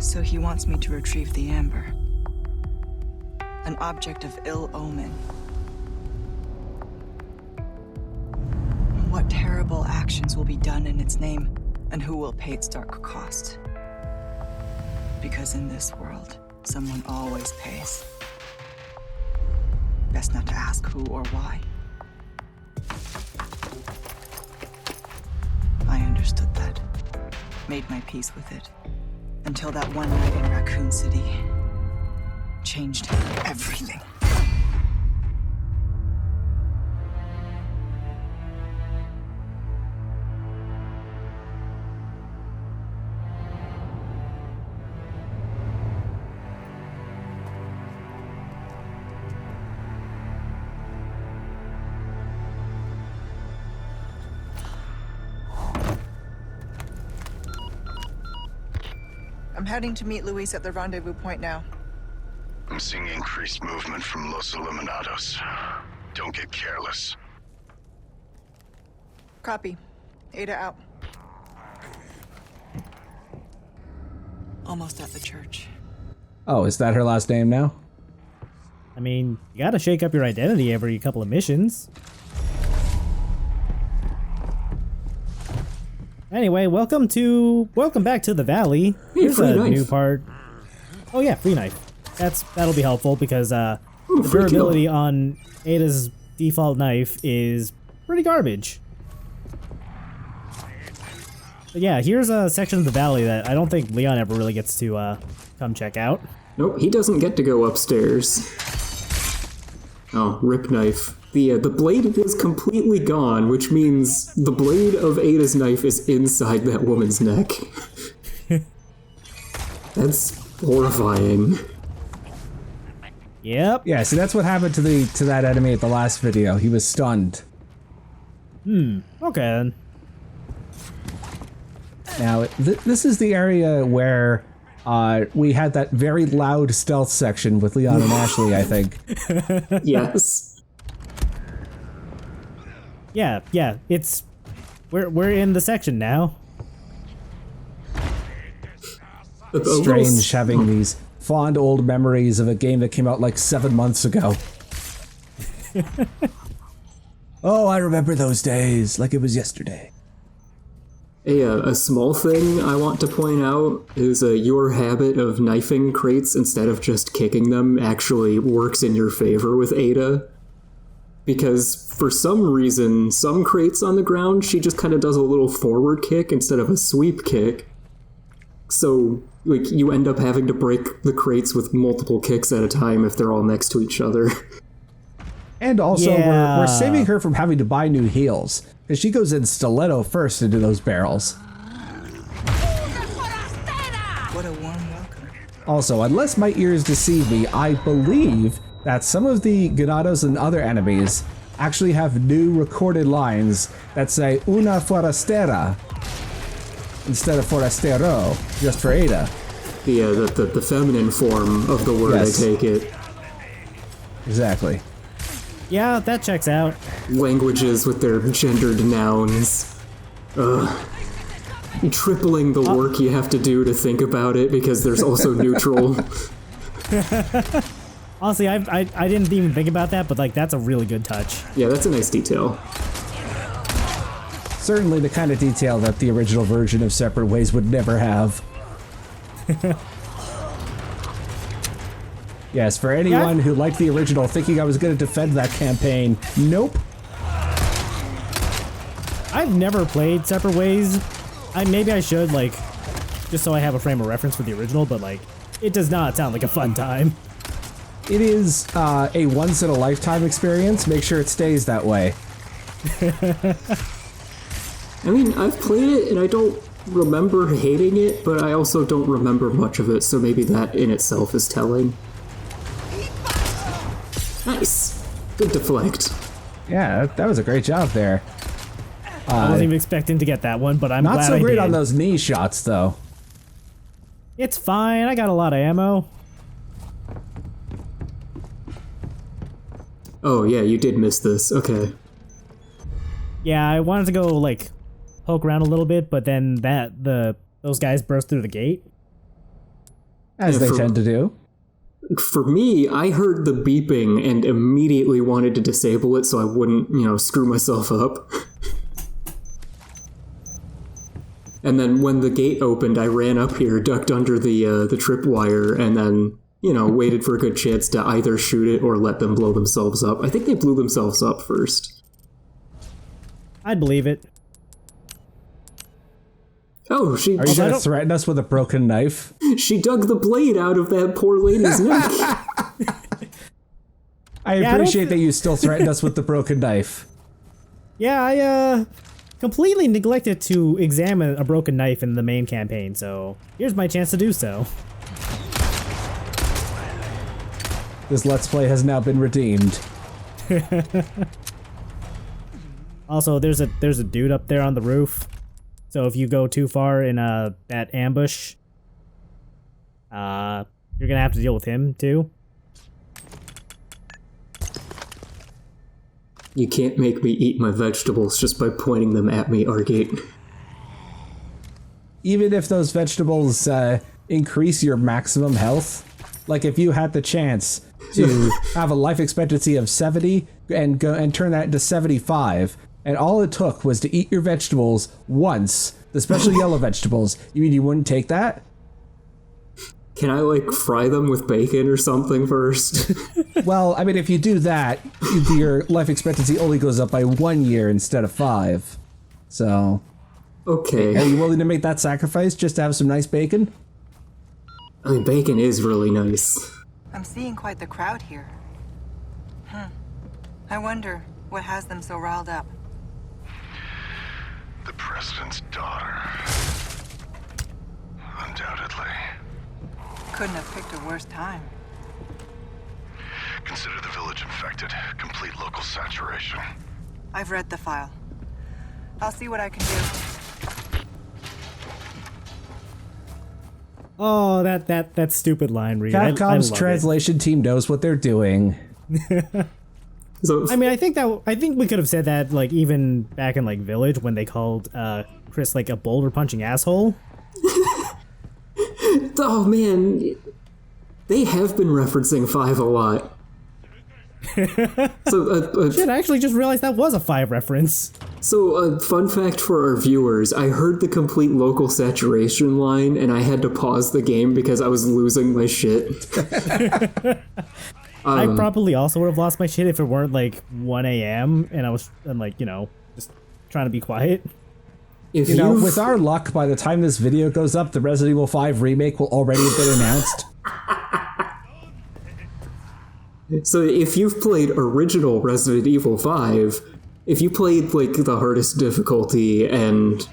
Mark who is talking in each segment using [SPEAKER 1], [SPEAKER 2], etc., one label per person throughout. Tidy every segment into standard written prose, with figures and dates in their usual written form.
[SPEAKER 1] So he wants me to retrieve the amber. An object of ill omen. What terrible actions will be done in its name, and who will pay its dark cost? Because in this world, someone always pays. Best not to ask who or why. I understood that. Made my peace with it. Until that one night in Raccoon City changed everything. I'm heading to meet Luis at the rendezvous point now.
[SPEAKER 2] I'm seeing increased movement from Los Eliminados. Don't get careless.
[SPEAKER 1] Copy. Ada out. Almost at the church.
[SPEAKER 3] Oh, is that her last name now?
[SPEAKER 4] I mean, you gotta shake up your identity every couple of missions. Anyway, welcome back to the valley. Here's a new part. Oh yeah, free knife. That'll be helpful because the durability on Ada's default knife is pretty garbage. But yeah, here's a section of the valley that I don't think Leon ever really gets to come check out.
[SPEAKER 5] Nope, he doesn't get to go upstairs. Oh, rip knife. The blade is completely gone, which means the blade of Ada's knife is inside that woman's neck. That's horrifying.
[SPEAKER 4] Yep.
[SPEAKER 3] Yeah, see that's what happened to that enemy at the last video. He was stunned.
[SPEAKER 4] Okay then.
[SPEAKER 3] Now, this is the area where we had that very loud stealth section with Leon and Ashley, I think.
[SPEAKER 5] Yes.
[SPEAKER 4] Yeah, it's we're in the section now.
[SPEAKER 3] Strange having these fond old memories of a game that came out like 7 months ago. Oh, I remember those days like it was yesterday.
[SPEAKER 5] A small thing I want to point out is your habit of knifing crates instead of just kicking them actually works in your favor with Ada. Because for some reason, some crates on the ground, she just kind of does a little forward kick instead of a sweep kick. So, like, you end up having to break the crates with multiple kicks at a time if they're all next to each other.
[SPEAKER 3] And also, we're saving her from having to buy new heels, because she goes in stiletto first into those barrels.
[SPEAKER 1] What a warm welcome.
[SPEAKER 3] Also, unless my ears deceive me, I believe that some of the Ganados and other enemies actually have new recorded lines that say una forastera instead of forastero, just for Ada.
[SPEAKER 5] The feminine form of the word, yes. I take it.
[SPEAKER 3] Exactly.
[SPEAKER 4] Yeah, that checks out.
[SPEAKER 5] Languages with their gendered nouns. Tripling the work you have to do to think about it because there's also neutral.
[SPEAKER 4] Honestly, I didn't even think about that, but like that's a really good touch.
[SPEAKER 5] Yeah, that's a nice detail.
[SPEAKER 3] Certainly the kind of detail that the original version of Separate Ways would never have. Yes, for anyone who liked the original thinking I was going to defend that campaign, nope.
[SPEAKER 4] I've never played Separate Ways. Maybe I should, like, just so I have a frame of reference for the original, but like, it does not sound like a fun time.
[SPEAKER 3] It is a once-in-a-lifetime experience. Make sure it stays that way.
[SPEAKER 5] I mean, I've played it and I don't remember hating it, but I also don't remember much of it, so maybe that in itself is telling. Nice. Good deflect.
[SPEAKER 3] Yeah, that was a great job there.
[SPEAKER 4] I wasn't even expecting to get that one, but I'm glad I did.
[SPEAKER 3] Not so great on those knee shots, though.
[SPEAKER 4] It's fine. I got a lot of ammo.
[SPEAKER 5] Oh, yeah, you did miss this. Okay.
[SPEAKER 4] Yeah, I wanted to go, like, poke around a little bit, but then those guys burst through the gate.
[SPEAKER 3] As they tend to do.
[SPEAKER 5] For me, I heard the beeping and immediately wanted to disable it so I wouldn't, screw myself up. And then when the gate opened, I ran up here, ducked under the tripwire, and then, waited for a good chance to either shoot it or let them blow themselves up. I think they blew themselves up first.
[SPEAKER 4] I'd believe it.
[SPEAKER 5] Oh,
[SPEAKER 3] Are you going to threaten us with a broken knife?
[SPEAKER 5] She dug the blade out of that poor lady's neck.
[SPEAKER 3] I appreciate that you still threatened us with the broken knife.
[SPEAKER 4] Yeah, I completely neglected to examine a broken knife in the main campaign, so here's my chance to do so.
[SPEAKER 3] This Let's Play has now been redeemed.
[SPEAKER 4] Also, there's a dude up there on the roof. So if you go too far in that ambush, you're gonna have to deal with him too.
[SPEAKER 5] You can't make me eat my vegetables just by pointing them at me, Argate.
[SPEAKER 3] Even if those vegetables increase your maximum health, like if you had the chance to have a life expectancy of 70 and go and turn that into 75, and all it took was to eat your vegetables once, the special yellow vegetables, you mean you wouldn't take that?
[SPEAKER 5] Can I, fry them with bacon or something first?
[SPEAKER 3] Well, I mean, if you do that, your life expectancy only goes up by 1 year instead of 5. So...
[SPEAKER 5] Okay.
[SPEAKER 3] Are you willing to make that sacrifice just to have some nice bacon?
[SPEAKER 5] I mean, bacon is really nice.
[SPEAKER 1] I'm seeing quite the crowd here. I wonder what has them so riled up.
[SPEAKER 2] The president's daughter. Undoubtedly.
[SPEAKER 1] Couldn't have picked a worse time.
[SPEAKER 2] Consider the village infected. Complete local saturation.
[SPEAKER 1] I've read the file. I'll see what I can do.
[SPEAKER 4] Oh, that stupid line read.
[SPEAKER 3] Capcom's
[SPEAKER 4] I love
[SPEAKER 3] translation team knows what they're doing.
[SPEAKER 5] So,
[SPEAKER 4] I mean, I think we could have said that even back in Village when they called Chris a boulder punching asshole.
[SPEAKER 5] oh man, they have been referencing 5 a lot. So,
[SPEAKER 4] Shit, I actually just realized that was a 5 reference.
[SPEAKER 5] So, a fun fact for our viewers, I heard the complete local saturation line, and I had to pause the game because I was losing my shit.
[SPEAKER 4] I probably also would have lost my shit if it weren't 1 a.m. and I'm just trying to be quiet.
[SPEAKER 5] If
[SPEAKER 3] with our luck, by the time this video goes up, the Resident Evil 5 remake will already have been announced.
[SPEAKER 5] So if you've played original Resident Evil 5, if you played the hardest difficulty and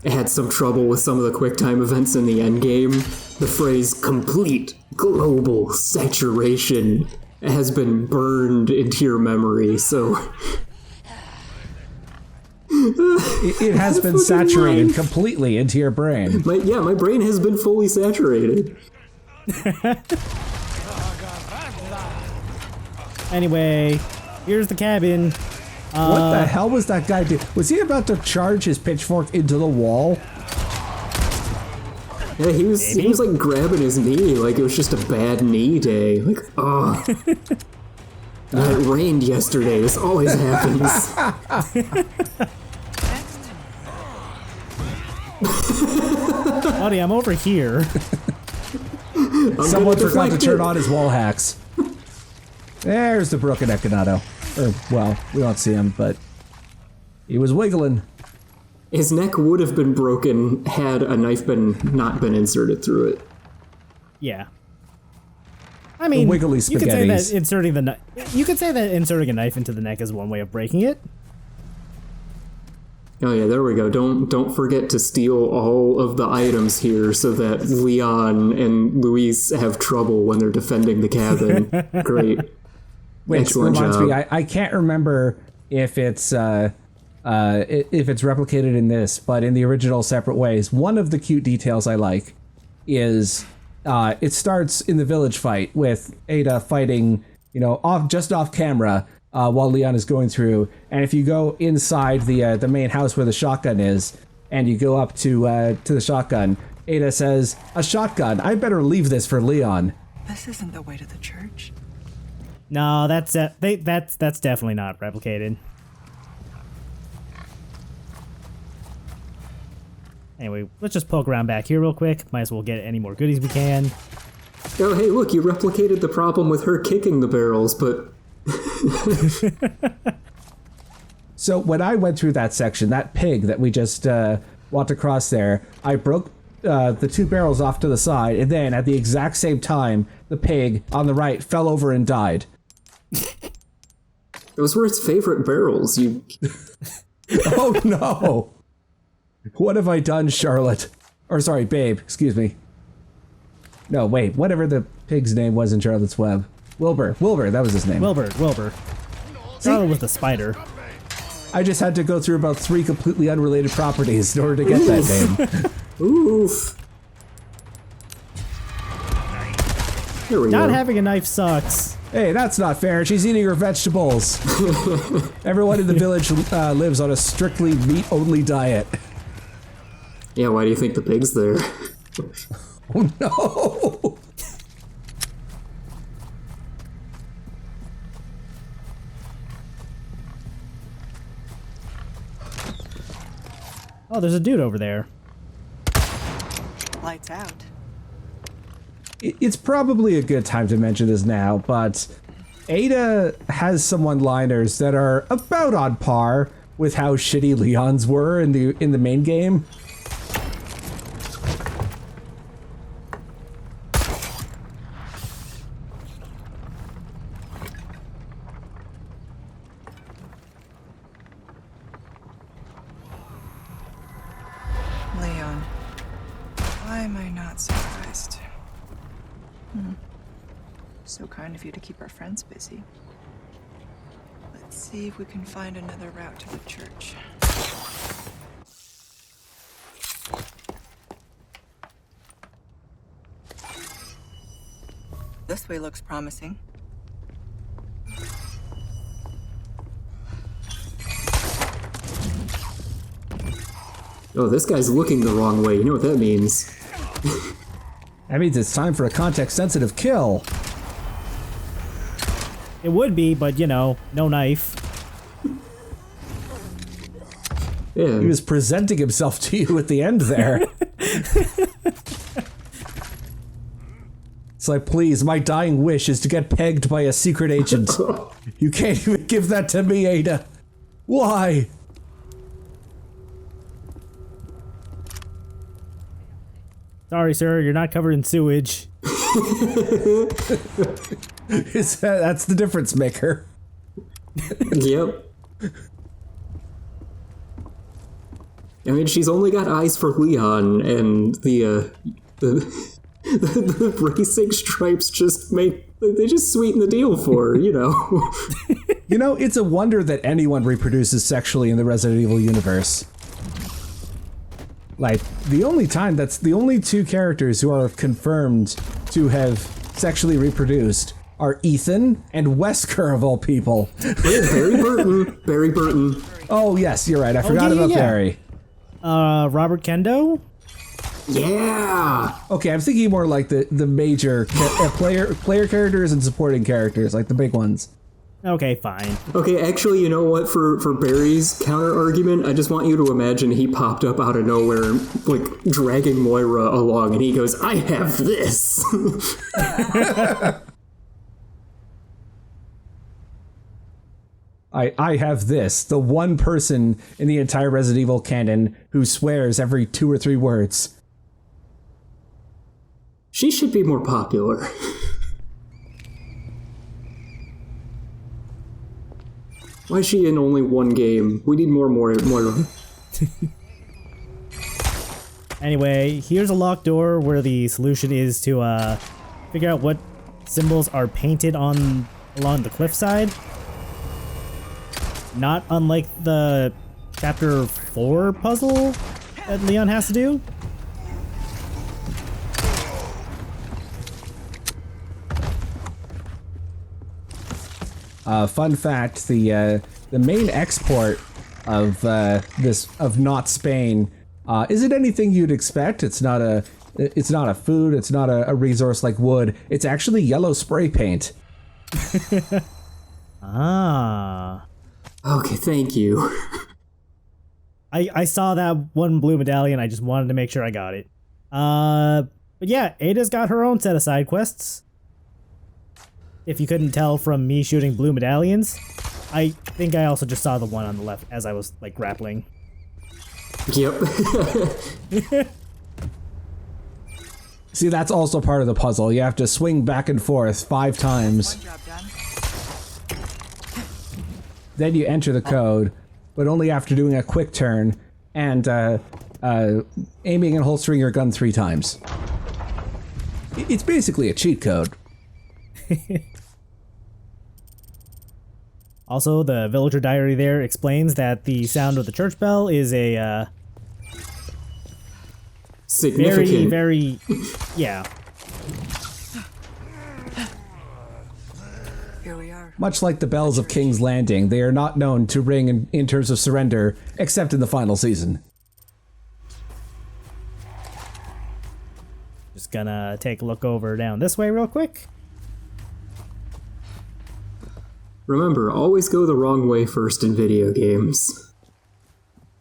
[SPEAKER 5] had some trouble with some of the QuickTime events in the endgame, the phrase complete global saturation has been burned into your memory, so...
[SPEAKER 3] it has been saturated completely into your brain.
[SPEAKER 5] My brain has been fully saturated.
[SPEAKER 4] Anyway, here's the cabin.
[SPEAKER 3] What the hell was that guy doing? Was he about to charge his pitchfork into the wall?
[SPEAKER 5] Yeah, he was grabbing his knee like it was just a bad knee day. It rained yesterday. This always happens.
[SPEAKER 4] Buddy, I'm over here.
[SPEAKER 3] Someone forgot to turn on his wall hacks. There's the broken Econato. Well, we don't see him, but he was wiggling.
[SPEAKER 5] His neck would have been broken had a knife not been inserted through it.
[SPEAKER 4] Yeah. I mean,
[SPEAKER 3] wiggly
[SPEAKER 4] you could say that
[SPEAKER 3] spaghettis.
[SPEAKER 4] you could say that inserting a knife into the neck is one way of breaking it.
[SPEAKER 5] Oh yeah, there we go. Don't forget to steal all of the items here so that Leon and Luis have trouble when they're defending the cabin. Great.
[SPEAKER 3] Which
[SPEAKER 5] excellent
[SPEAKER 3] reminds
[SPEAKER 5] job.
[SPEAKER 3] me, I can't remember if it's replicated in this, but in the original Separate Ways, one of the cute details I like is it starts in the village fight with Ada fighting, just off camera while Leon is going through. And if you go inside the main house where the shotgun is, and you go up to the shotgun, Ada says, "A shotgun. I better leave this for Leon."
[SPEAKER 1] This isn't the way to the church.
[SPEAKER 4] No, that's definitely not replicated. Anyway, let's just poke around back here real quick. Might as well get any more goodies we can.
[SPEAKER 5] Oh, hey, look, you replicated the problem with her kicking the barrels, but...
[SPEAKER 3] So when I went through that section, that pig that we just walked across there, I broke the 2 barrels off to the side, and then at the exact same time, the pig on the right fell over and died.
[SPEAKER 5] Those were its favorite barrels, you...
[SPEAKER 3] Oh no! What have I done, Charlotte? Or sorry, Babe, excuse me. No, wait, whatever the pig's name was in Charlotte's Web. Wilbur, that was his name.
[SPEAKER 4] Wilbur. Started with the spider.
[SPEAKER 3] I just had to go through about 3 completely unrelated properties in order to get that name.
[SPEAKER 5] Oof. Here we
[SPEAKER 4] Not
[SPEAKER 5] go.
[SPEAKER 4] having a knife sucks.
[SPEAKER 3] Hey, that's not fair. She's eating her vegetables. Everyone in the village lives on a strictly meat-only diet.
[SPEAKER 5] Yeah, why do you think the pig's there?
[SPEAKER 3] Oh no!
[SPEAKER 4] Oh, there's a dude over there.
[SPEAKER 1] Lights out.
[SPEAKER 3] It's probably a good time to mention this now, but Ada has some one-liners that are about on par with how shitty Leon's were in the main game.
[SPEAKER 1] Leon, why am I not surprised? So kind of you to keep our friends busy. Let's see if we can find another route to the church. This way looks promising.
[SPEAKER 5] Oh, this guy's looking the wrong way. You know what that means.
[SPEAKER 3] That means it's time for a context-sensitive kill.
[SPEAKER 4] It would be, but you know, no knife.
[SPEAKER 5] Yeah.
[SPEAKER 3] He was presenting himself to you at the end there. It's like, please, my dying wish is to get pegged by a secret agent. You can't even give that to me, Ada. Why?
[SPEAKER 4] Sorry, sir, you're not covered in sewage.
[SPEAKER 3] That's the difference maker.
[SPEAKER 5] Yep. I mean, she's only got eyes for Leon, and the racing stripes they just sweeten the deal for her, you know.
[SPEAKER 3] You know, it's a wonder that anyone reproduces sexually in the Resident Evil universe. Like, the only 2 characters who are confirmed to have sexually reproduced are Ethan and Wesker, of all people.
[SPEAKER 5] Barry Burton.
[SPEAKER 3] Oh, yes, you're right. I forgot about Barry.
[SPEAKER 4] Robert Kendo?
[SPEAKER 5] Yeah!
[SPEAKER 3] Okay, I'm thinking more like the major player characters and supporting characters, like the big ones.
[SPEAKER 4] Okay, fine.
[SPEAKER 5] Okay, actually, you know what? For Barry's counter-argument, I just want you to imagine he popped up out of nowhere, like, dragging Moira along, and he goes, I have this!
[SPEAKER 3] I have this, the one person in the entire Resident Evil canon who swears every 2 or 3 words.
[SPEAKER 5] She should be more popular. Why is she in only one game? We need more Moira.
[SPEAKER 4] Anyway, here's a locked door where the solution is to figure out what symbols are painted along the cliffside. Not unlike the chapter 4 puzzle that Leon has to do.
[SPEAKER 3] Fun fact: the main export of Not Spain Is it anything you'd expect? It's not a food. It's not a resource like wood. It's actually yellow spray paint.
[SPEAKER 4] Ah.
[SPEAKER 5] Okay, thank you.
[SPEAKER 4] I saw that one blue medallion. I just wanted to make sure I got it. But yeah, Ada's got her own set of side quests. If you couldn't tell from me shooting blue medallions, I think I also just saw the one on the left as I was like grappling.
[SPEAKER 5] Yep.
[SPEAKER 3] See, that's also part of the puzzle. You have to swing back and forth 5 times.
[SPEAKER 1] One job done.
[SPEAKER 3] Then you enter the code, but only after doing a quick turn and aiming and holstering your gun 3 times. It's basically a cheat code.
[SPEAKER 4] Also, the villager diary there explains that the sound of the church bell is a
[SPEAKER 5] Significant.
[SPEAKER 4] very, yeah.
[SPEAKER 1] Here we are.
[SPEAKER 3] Much like the bells of King's Landing, they are not known to ring in terms of surrender, except in the final season.
[SPEAKER 4] Just gonna take a look over down this way real quick.
[SPEAKER 5] Remember, always go the wrong way first in video games.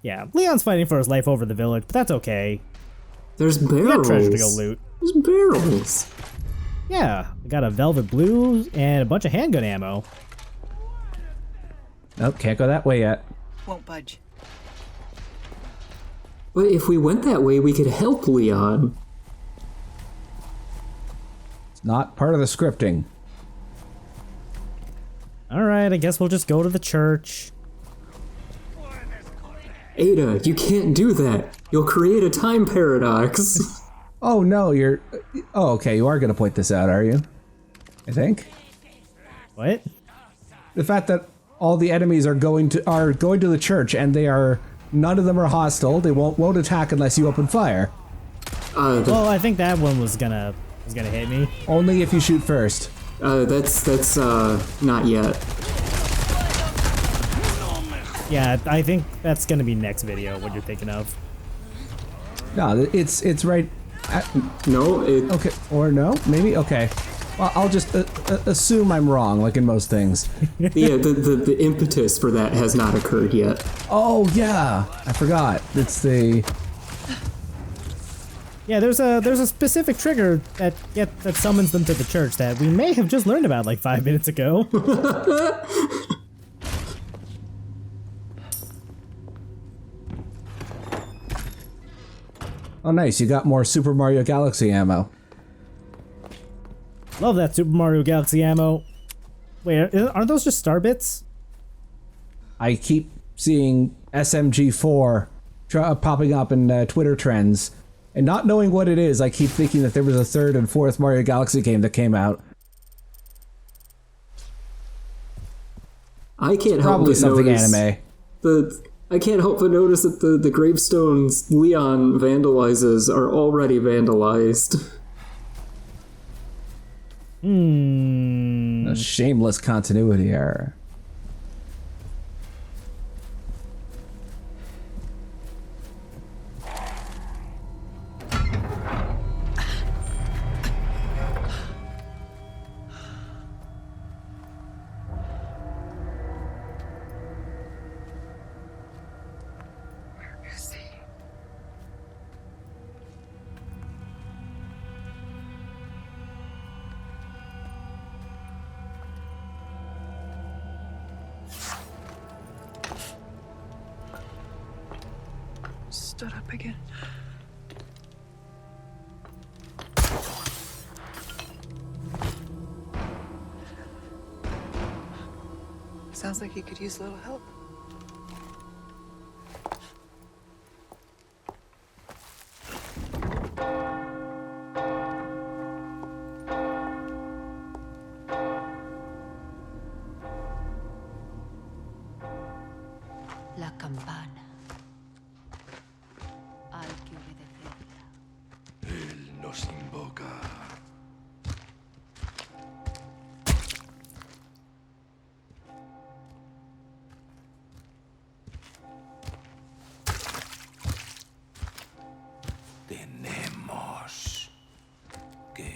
[SPEAKER 4] Yeah, Leon's fighting for his life over the village, but that's okay.
[SPEAKER 5] There's
[SPEAKER 4] We got
[SPEAKER 5] barrels.
[SPEAKER 4] treasure to go loot.
[SPEAKER 5] There's barrels.
[SPEAKER 4] Yeah, we got a velvet blue and a bunch of handgun ammo.
[SPEAKER 3] Nope, can't go that way yet.
[SPEAKER 1] Won't budge.
[SPEAKER 5] But if we went that way, we could help Leon.
[SPEAKER 3] It's not part of the scripting.
[SPEAKER 4] Alright, I guess we'll just go to the church.
[SPEAKER 5] Ada, you can't do that. You'll create a time paradox.
[SPEAKER 3] Oh no, you're... Oh, okay, you are gonna point this out, are you? I think.
[SPEAKER 4] What?
[SPEAKER 3] The fact that all the enemies are going to the church and they are... None of them are hostile. They won't attack unless you open fire.
[SPEAKER 4] Well, I think that one was gonna hit me.
[SPEAKER 3] Only if you shoot first.
[SPEAKER 5] That's not yet.
[SPEAKER 4] Yeah, I think that's gonna be next video, what you're thinking of.
[SPEAKER 3] No, it's right...
[SPEAKER 5] No, it...
[SPEAKER 3] Okay, or no? Maybe? Okay. Well, I'll just assume I'm wrong, like in most things.
[SPEAKER 5] Yeah, the impetus for that has not occurred yet.
[SPEAKER 3] Oh, yeah! I forgot. It's the...
[SPEAKER 4] Yeah, there's a specific trigger that summons them to the church that we may have just learned about like 5 minutes ago.
[SPEAKER 3] Oh, nice. You got more Super Mario Galaxy ammo.
[SPEAKER 4] Love that Super Mario Galaxy ammo. Wait, aren't those just star bits?
[SPEAKER 3] I keep seeing SMG4 popping up in Twitter trends. And not knowing what it is, I keep thinking that there was a 3rd and 4th Mario Galaxy game that came out.
[SPEAKER 5] I can't help
[SPEAKER 3] Probably
[SPEAKER 5] but
[SPEAKER 3] something
[SPEAKER 5] notice
[SPEAKER 3] anime.
[SPEAKER 5] I can't help but notice that the gravestones Leon vandalizes are already vandalized.
[SPEAKER 3] A shameless continuity error.
[SPEAKER 1] Stood up again. Sounds like he could use a little help.
[SPEAKER 6] La campana. Hay que obedecerla.
[SPEAKER 2] Él nos invoca.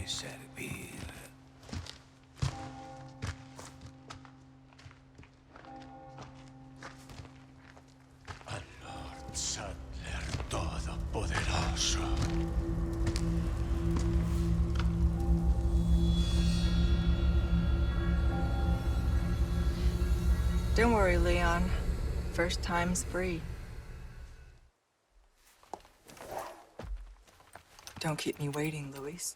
[SPEAKER 7] servir. Al Lord Sattler Todopoderoso.
[SPEAKER 1] Don't worry, Leon. First time's free. Don't keep me waiting, Luis.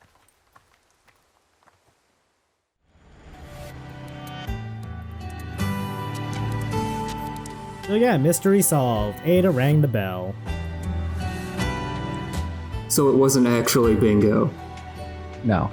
[SPEAKER 4] So yeah, mystery solved. Ada rang the bell.
[SPEAKER 5] So it wasn't actually bingo.
[SPEAKER 3] No.